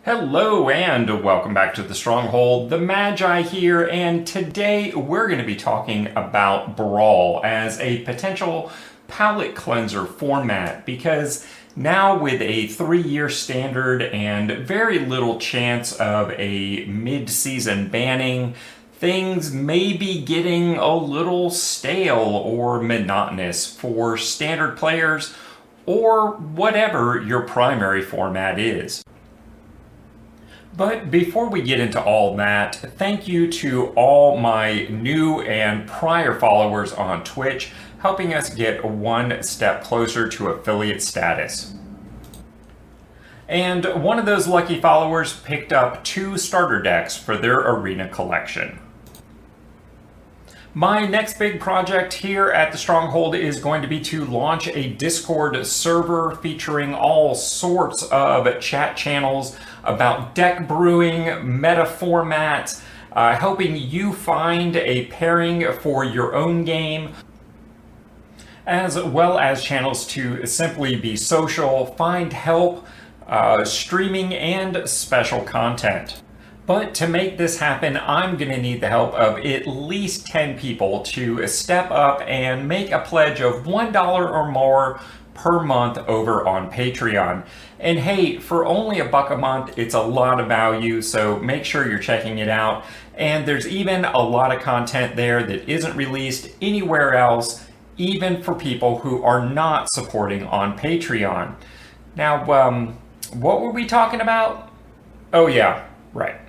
Hello and welcome back to the Stronghold. The Magi here, and today we're going to be talking about Brawl as a potential palette cleanser format, because now with a 3-year standard and very little chance of a mid-season banning, things may be getting a little stale or monotonous for standard players or whatever your primary format is. But before we get into all that, thank you to all my new and prior followers on Twitch, helping us get one step closer to affiliate status. And one of those lucky followers picked up 2 starter decks for their Arena collection. My next big project here at the Stronghold is going to be to launch a Discord server featuring all sorts of chat channels about deck brewing, meta formats, helping you find a pairing for your own game, as well as channels to simply be social, find help, streaming, and special content. But to make this happen, I'm going to need the help of at least 10 people to step up and make a pledge of $1 or more per month over on Patreon. And hey, for only $1 a month, it's a lot of value, so make sure you're checking it out. And there's even a lot of content there that isn't released anywhere else, even for people who are not supporting on Patreon. Now, what were we talking about? Oh yeah, right.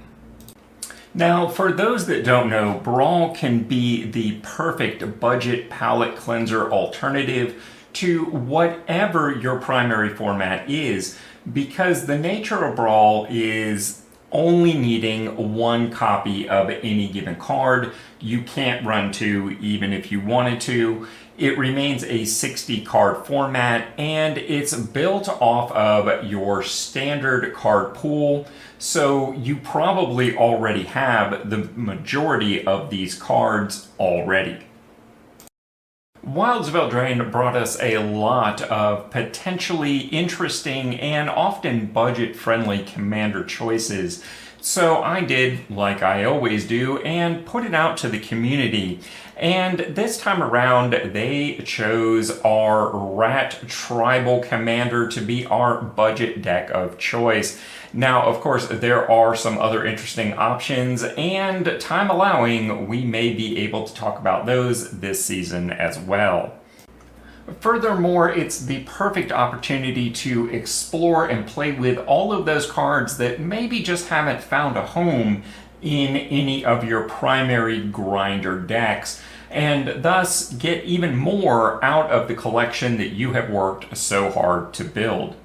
Now, for those that don't know, Brawl can be the perfect budget palette cleanser alternative to whatever your primary format is, because the nature of Brawl is only needing 1 copy of any given card. You can't run 2 even if you wanted to. It remains a 60 card format, and it's built off of your standard card pool, so you probably already have the majority of these cards already. Wilds of Eldraine brought us a lot of potentially interesting and often budget-friendly commander choices, so I did like I always do and put it out to the community. And this time around, they chose our Rat Tribal Commander to be our budget deck of choice. Now, of course, there are some other interesting options, and time allowing, we may be able to talk about those this season as well. Furthermore, it's the perfect opportunity to explore and play with all of those cards that maybe just haven't found a home in any of your primary grinder decks, and thus get even more out of the collection that you have worked so hard to build.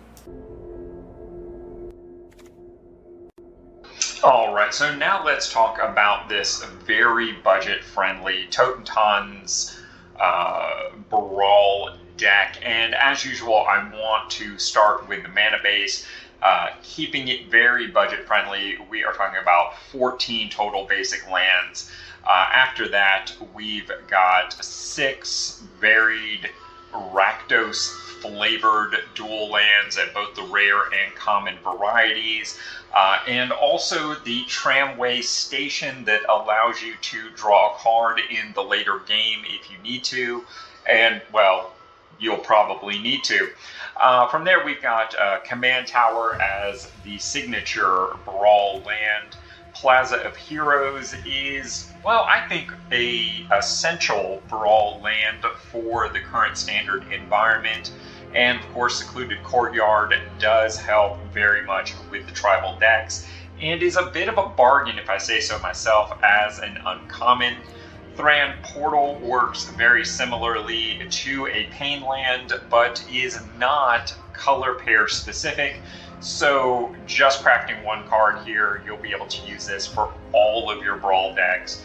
Alright, so now let's talk about this very budget-friendly Totantanz Brawl deck, and as usual I want to start with the mana base, keeping it very budget friendly. We are talking about 14 total basic lands. After that, we've got 6 varied Rakdos flavored dual lands at both the rare and common varieties, and also the Tramway Station that allows you to draw a card in the later game if you need to, and well, you'll probably need to. From there, we've got Command Tower as the signature Brawl land. Plaza of Heroes is, well, I think a essential Brawl land for the current standard environment. And of course, Secluded Courtyard does help very much with the tribal decks, and is a bit of a bargain, if I say so myself, as an uncommon. Thran Portal works very similarly to a Pain land, but is not color pair specific. So just crafting 1 card here, you'll be able to use this for all of your Brawl decks.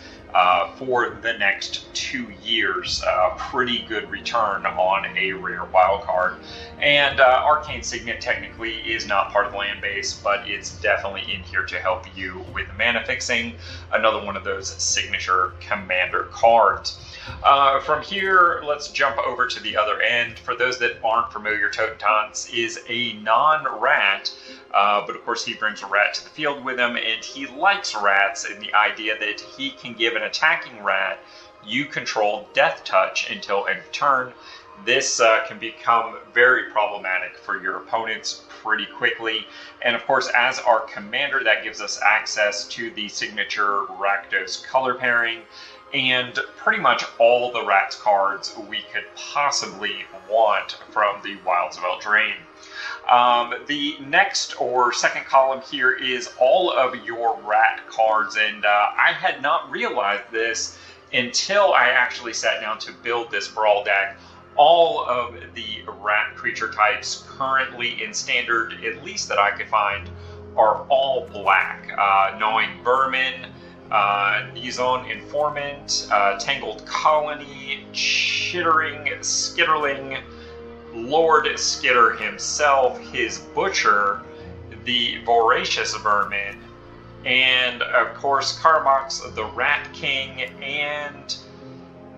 for the next 2 years. Pretty good return on a rare wild card. And Arcane Signet technically is not part of the land base, but it's definitely in here to help you with mana fixing. Another one of those signature commander cards. From here, let's jump over to the other end. For those that aren't familiar, Totantanz is a non-rat, but of course he brings a rat to the field with him, and he likes rats in the idea that he can give an attacking rat you control death touch until end of turn. This can become very problematic for your opponents pretty quickly. And of course, as our commander, that gives us access to the signature Rakdos color pairing and pretty much all the rats cards we could possibly want from the Wilds of Eldraine. The next or second column here is all of your rat cards, and I had not realized this until I actually sat down to build this Brawl deck. All of the rat creature types currently in Standard, at least that I could find, are all black. Knowing Vermin, Nizon Informant, Tangled Colony, Skitterling, Lord Skitter himself, his Butcher, the Voracious Vermin, and of course Karmox the Rat King, and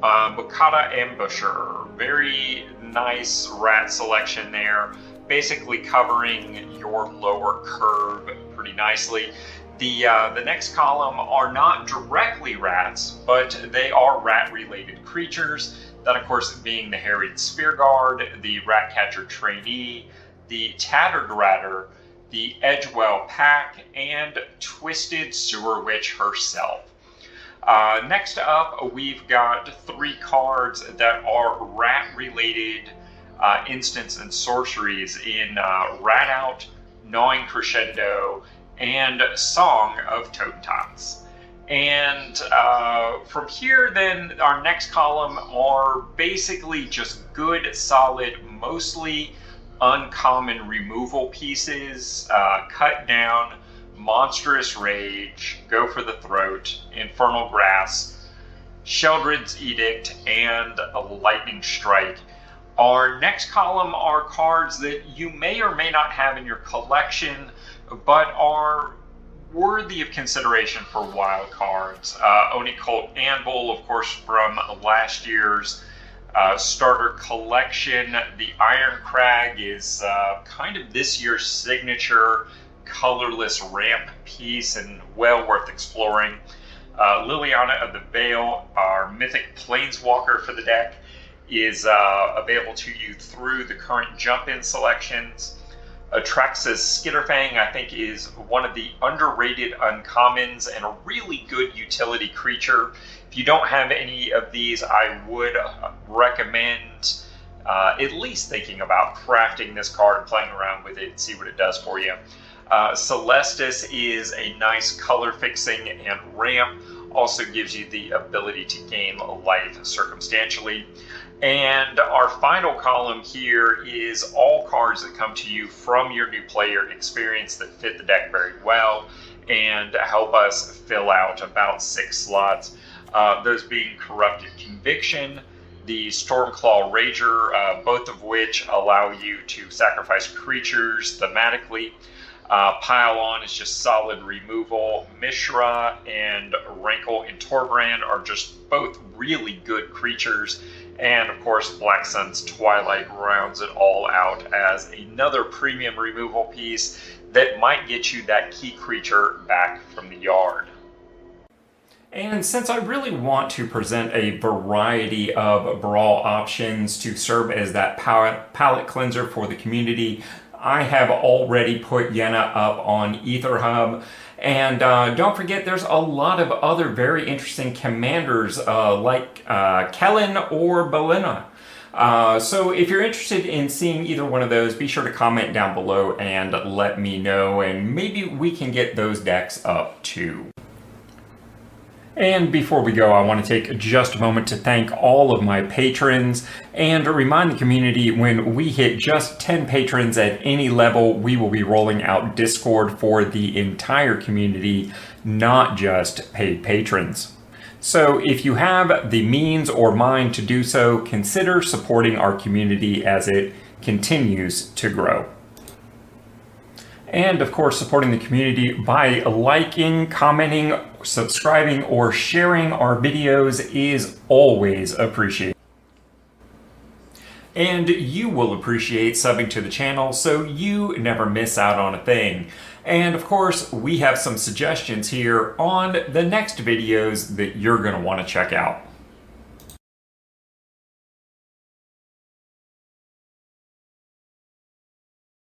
Bukata Ambusher. Very nice rat selection there, basically covering your lower curve pretty nicely. The next column are not directly rats, but they are rat-related creatures. That, of course, being the Harried Spearguard, the Ratcatcher Trainee, the Tattered Ratter, the Edgewell Pack, and Twisted Sewer Witch herself. Next up, we've got 3 cards that are rat-related instants and sorceries in Rat Out, Gnawing Crescendo, and Song of Totantanz. And from here, then, our next column are basically just good, solid, mostly uncommon removal pieces. Cut Down, Monstrous Rage, Go for the Throat, Infernal Grasp, Sheldred's Edict, and a Lightning Strike. Our next column are cards that you may or may not have in your collection, but are worthy of consideration for wild cards. Oni Cult Anvil, of course, from last year's starter collection. The Iron Crag is kind of this year's signature colorless ramp piece and well worth exploring. Liliana of the Veil, our mythic planeswalker for the deck, is available to you through the current jump-in selections. Atraxa's Skitterfang, I think, is one of the underrated uncommons and a really good utility creature. If you don't have any of these, I would recommend at least thinking about crafting this card and playing around with it and see what it does for you. Celestis is a nice color fixing and ramp, also gives you the ability to gain life circumstantially. And our final column here is all cards that come to you from your new player experience that fit the deck very well and help us fill out about 6 slots. Those being Corrupted Conviction, the Stormclaw Rager, both of which allow you to sacrifice creatures thematically. Pile On is just solid removal. Mishra and Rankle and Torbrand are just both really good creatures. And of course, Black Sun's Twilight rounds it all out as another premium removal piece that might get you that key creature back from the yard. And since I really want to present a variety of Brawl options to serve as that palette cleanser for the community, I have already put Yenna up on EtherHub. And don't forget, there's a lot of other very interesting commanders like Kellen or Belina. So if you're interested in seeing either one of those, be sure to comment down below and let me know, and maybe we can get those decks up too. And before we go, I want to take just a moment to thank all of my patrons and remind the community when we hit just 10 patrons at any level, we will be rolling out Discord for the entire community, not just paid patrons. So if you have the means or mind to do so, consider supporting our community as it continues to grow. And of course, supporting the community by liking, commenting, subscribing, or sharing our videos is always appreciated. And you will appreciate subbing to the channel so you never miss out on a thing. And of course, we have some suggestions here on the next videos that you're going to want to check out.